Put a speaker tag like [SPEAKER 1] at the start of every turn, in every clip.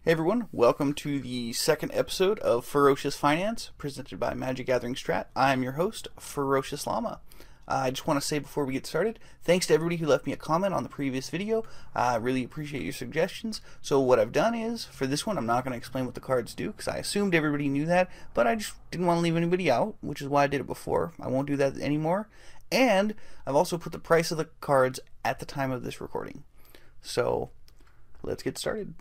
[SPEAKER 1] Hey everyone, welcome to the second episode of Ferocious Finance, presented by MagicGatheringStrat. I'm your host, Ferociousllama. I just want to say before we get started, thanks to everybody who left me a comment on the previous video. I really appreciate your suggestions. So what I've done is, for this one, I'm not going to explain what the cards do, because I assumed everybody knew that, but I just didn't want to leave anybody out, which is why I did it before. I won't do that anymore. And I've also put the price of the cards at the time of this recording. So let's get started.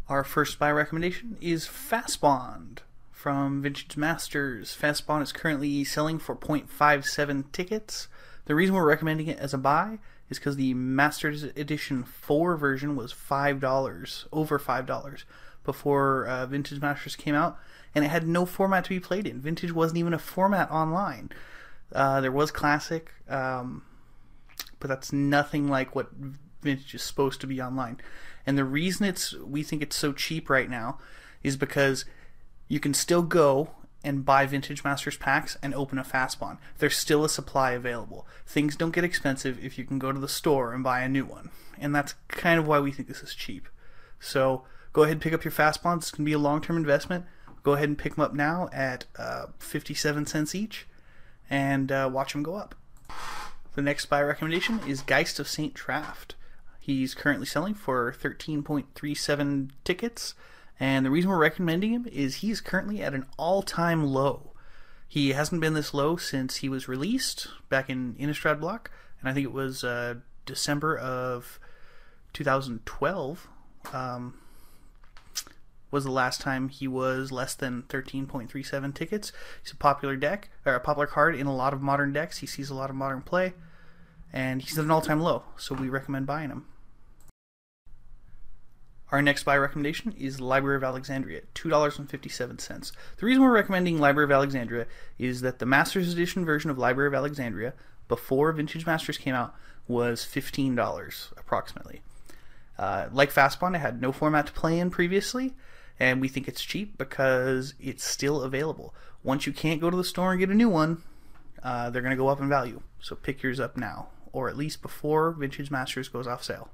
[SPEAKER 1] Our first buy recommendation is Fastbond from Vintage Masters. Fastbond is currently selling for 0.57 tickets. The reason we're recommending it as a buy is because the Masters Edition 4 version was $5, over $5, before Vintage Masters came out, and it had no format to be played in. Vintage wasn't even a format online. There was Classic, but that's nothing like what Vintage is supposed to be online. And the reason we think it's so cheap right now is because you can still go and buy Vintage Masters packs and open a Fastbond. There's still a supply available. Things don't get expensive if you can go to the store and buy a new one. And that's kind of why we think this is cheap. So go ahead and pick up your Fastbonds. It's going to be a long-term investment. Go ahead and pick them up now at 57 cents each and watch them go up. The next buy recommendation is Geist of St. Traft. He's currently selling for 13.37 tickets, and the reason we're recommending him is he's currently at an all-time low. He hasn't been this low since he was released back in Innistrad block, and I think it was December of 2012 was the last time he was less than 13.37 tickets. He's a popular deck, or a popular card in a lot of modern decks. He sees a lot of modern play, and he's at an all-time low, so we recommend buying him. Our next buy recommendation is Library of Alexandria, $2.57. The reason we're recommending Library of Alexandria is that the Masters Edition version of Library of Alexandria, before Vintage Masters came out, was $15 approximately. Like Fastbond, it had no format to play in previously, and we think it's cheap because it's still available. Once you can't go to the store and get a new one, they're going to go up in value. So pick yours up now, or at least before Vintage Masters goes off sale.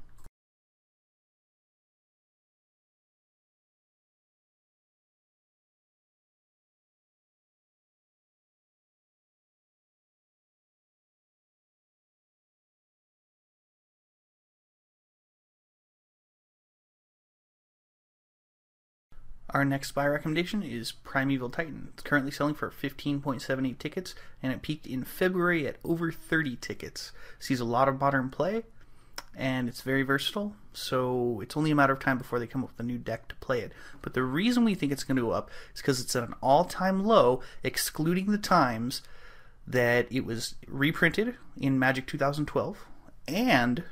[SPEAKER 1] Our next buy recommendation is Primeval Titan. It's currently selling for 15.78 tickets, and it peaked in February at over 30 tickets. Sees a lot of modern play, and it's very versatile, so it's only a matter of time before they come up with a new deck to play it. But the reason we think it's going to go up is because it's at an all-time low, excluding the times that it was reprinted in Magic 2012, and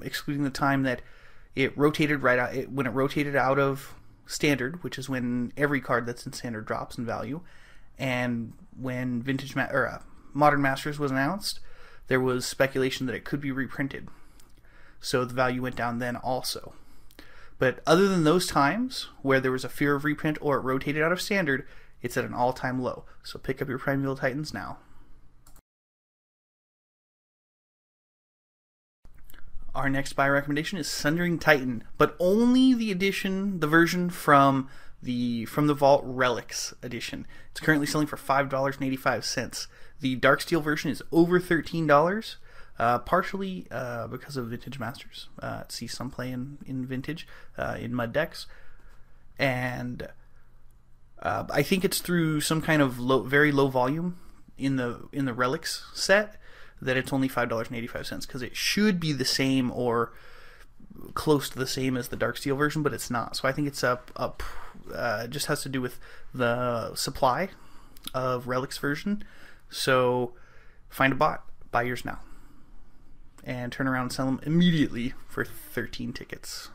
[SPEAKER 1] excluding the time that it rotated when it rotated out of Standard, which is when every card that's in Standard drops in value, and when Modern Masters was announced, there was speculation that it could be reprinted, so the value went down then also. But other than those times where there was a fear of reprint or it rotated out of Standard, it's at an all-time low. So pick up your Primeval Titans now. Our next buy recommendation is Sundering Titan, but only the version from the Vault Relics edition. It's currently selling for $5.85. The Darksteel version is over $13, partially because of Vintage Masters. See some play in Vintage, in Mud decks, and I think it's through some kind of very low volume in the Relics set that it's only $5.85, because it should be the same or close to the same as the Darksteel version, but it's not. So I think it's just has to do with the supply of Relics version. So find a bot, buy yours now, and turn around and sell them immediately for 13 tickets.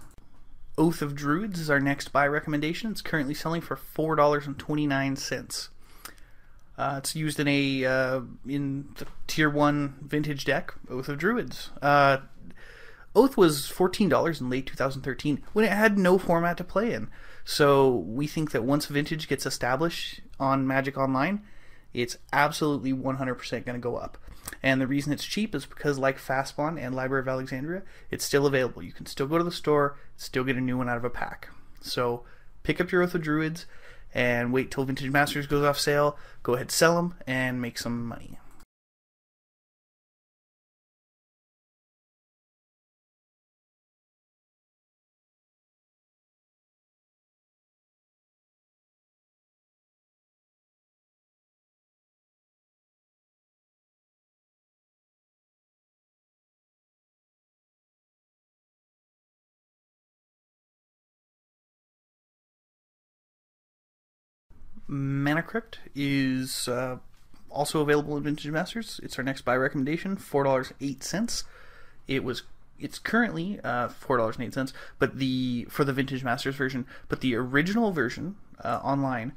[SPEAKER 1] Oath of Druids is our next buy recommendation. It's currently selling for $4.29. It's used in the Tier 1 Vintage deck, Oath of Druids. Oath was $14 in late 2013 when it had no format to play in. So we think that once Vintage gets established on Magic Online, it's absolutely 100% going to go up. And the reason it's cheap is because, like Fastbond and Library of Alexandria, it's still available. You can still go to the store, still get a new one out of a pack. So pick up your Oath of Druids and wait till Vintage Masters goes off sale. Go ahead, sell them, and make some money. Mana Crypt is also available in Vintage Masters. It's our next buy recommendation, $4.08. It's currently $4.08, but for the Vintage Masters version, but the original version online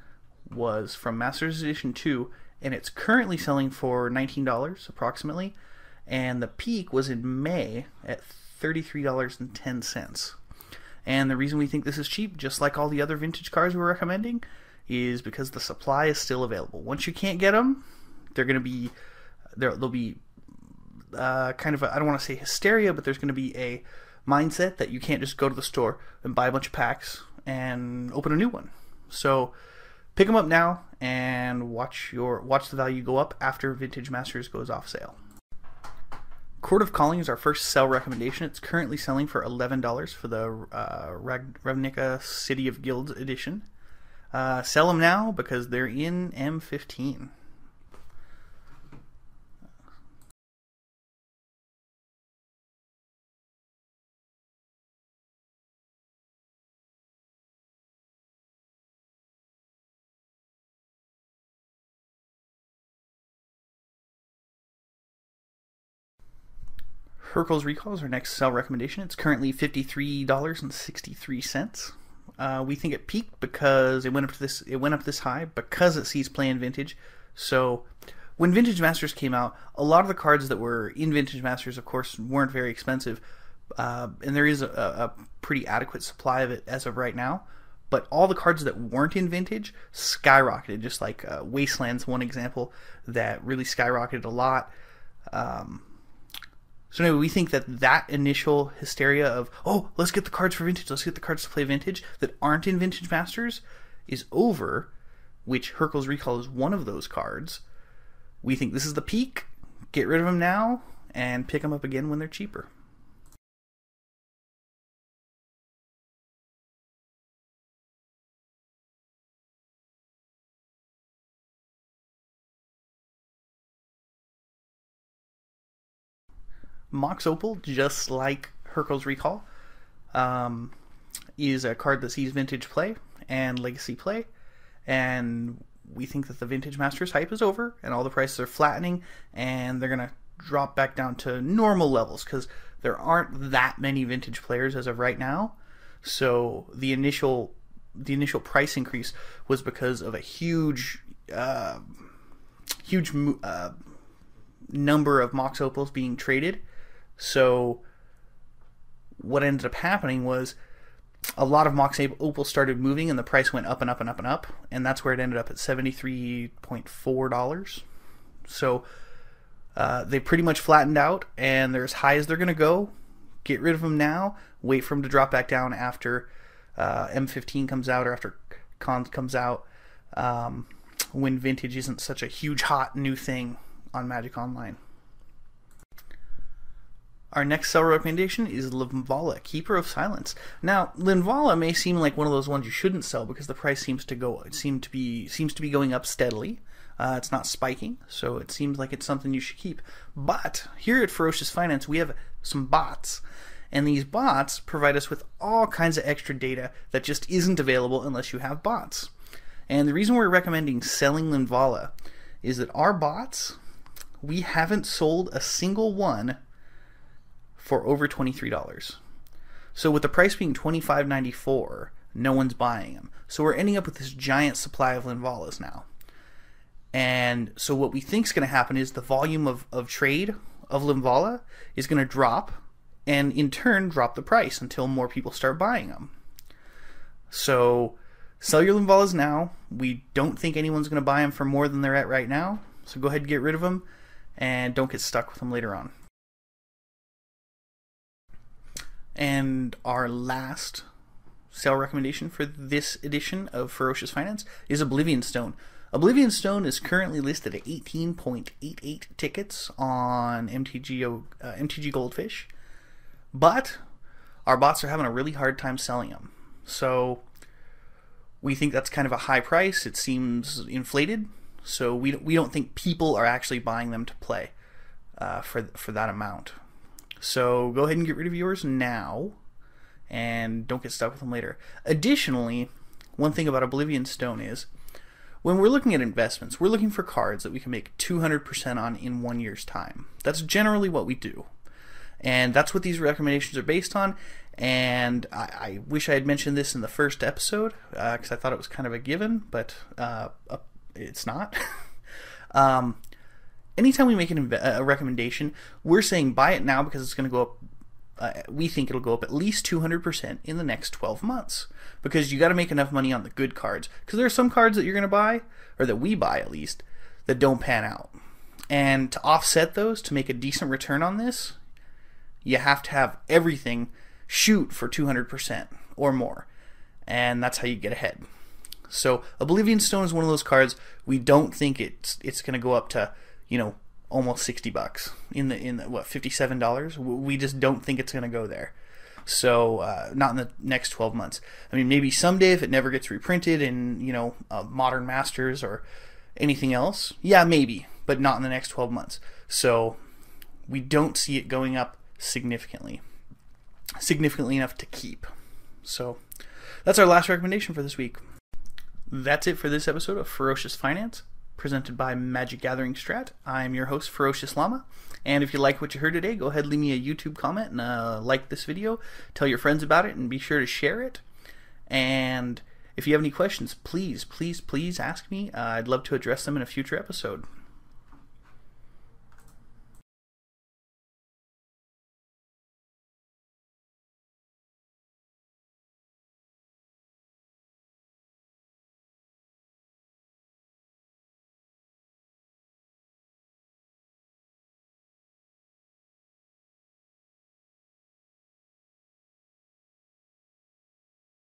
[SPEAKER 1] was from Masters Edition 2, and it's currently selling for $19 approximately, and the peak was in May at $33.10. And the reason we think this is cheap, just like all the other vintage cards we're recommending, is because the supply is still available. Once you can't get them, there'll be kind of I don't want to say hysteria, but there's going to be a mindset that you can't just go to the store and buy a bunch of packs and open a new one. So pick them up now and watch the value go up after Vintage Masters goes off sale. Chord of Calling is our first sell recommendation. It's currently selling for $11 for the Ravnica City of Guilds edition. Sell them now because they're in M15. Hurkyl's Recall is our next sell recommendation. It's currently $53.63. We think it peaked because it went up this high because it sees play in Vintage. So when Vintage Masters came out, a lot of the cards that were in Vintage Masters, of course, weren't very expensive, and there is a pretty adequate supply of it as of right now. But all the cards that weren't in Vintage skyrocketed, just like Wasteland's one example that really skyrocketed a lot. So anyway, we think that initial hysteria of, oh, let's get the cards for Vintage, let's get the cards to play Vintage, that aren't in Vintage Masters, is over, which Hurkyl's Recall is one of those cards. We think this is the peak. Get rid of them now, and pick them up again when they're cheaper. Mox Opal, just like Hurkyl's Recall, is a card that sees Vintage play and Legacy play, and we think that the Vintage Masters hype is over, and all the prices are flattening, and they're going to drop back down to normal levels, because there aren't that many Vintage players as of right now, so the initial price increase was because of a huge number of Mox Opals being traded. So what ended up happening was a lot of Mox Opals started moving, and the price went up and up and up and up, and that's where it ended up at $73.4. So they pretty much flattened out, and they're as high as they're going to go. Get rid of them now. Wait for them to drop back down after M15 comes out, or after Cons comes out, when Vintage isn't such a huge hot new thing on Magic Online. Our next sell recommendation is Linvala, Keeper of Silence. Now, Linvala may seem like one of those ones you shouldn't sell because the price seems to be going up steadily. It's not spiking, so it seems like it's something you should keep. But here at Ferocious Finance, we have some bots, and these bots provide us with all kinds of extra data that just isn't available unless you have bots. And the reason we're recommending selling Linvala is that our bots, we haven't sold a single one for over $23. So with the price being $25.94, no one's buying them. So we're ending up with this giant supply of Linvalas now. And so what we think is going to happen is the volume of trade of Linvala is going to drop, and in turn drop the price until more people start buying them. So Sell your Linvalas now. We don't think anyone's going to buy them for more than they're at right now. So go ahead and get rid of them and don't get stuck with them later on. And our last sale recommendation for this edition of Ferocious Finance is Oblivion Stone. Oblivion Stone is currently listed at 18.88 tickets on MTGO, MTG Goldfish, but our bots are having a really hard time selling them. So we think that's kind of a high price. It seems inflated, so we don't think people are actually buying them to play for that amount. So go ahead and get rid of yours now, and don't get stuck with them later. Additionally, one thing about Oblivion Stone is, when we're looking at investments, we're looking for cards that we can make 200% on in 1 year's time. That's generally what we do. And that's what these recommendations are based on. And I wish I had mentioned this in the first episode, because I thought it was kind of a given, but it's not. Anytime we make a recommendation, we're saying buy it now because it's going to go up. We think it'll go up at least 200% in the next 12 months. Because you got to make enough money on the good cards. Because there are some cards that you're going to buy, or that we buy at least, that don't pan out. And to offset those, to make a decent return on this, you have to have everything shoot for 200% or more. And that's how you get ahead. So Oblivion Stone is one of those cards we don't think it's going to go up to, you know, almost $60 in the what, $57. We just don't think it's going to go there. So not in the next 12 months. I mean, maybe someday if it never gets reprinted in, you know, Modern Masters or anything else, yeah, maybe, but not in the next 12 months. So we don't see it going up significantly enough to keep. So that's our last recommendation for this week. That's it for this episode of Ferocious Finance, presented by MagicGatheringStrat. I'm your host, Ferociousllama, and if you like what you heard today, go ahead and leave me a YouTube comment and like this video, tell your friends about it, and be sure to share it. And if you have any questions, please ask me. I'd love to address them in a future episode.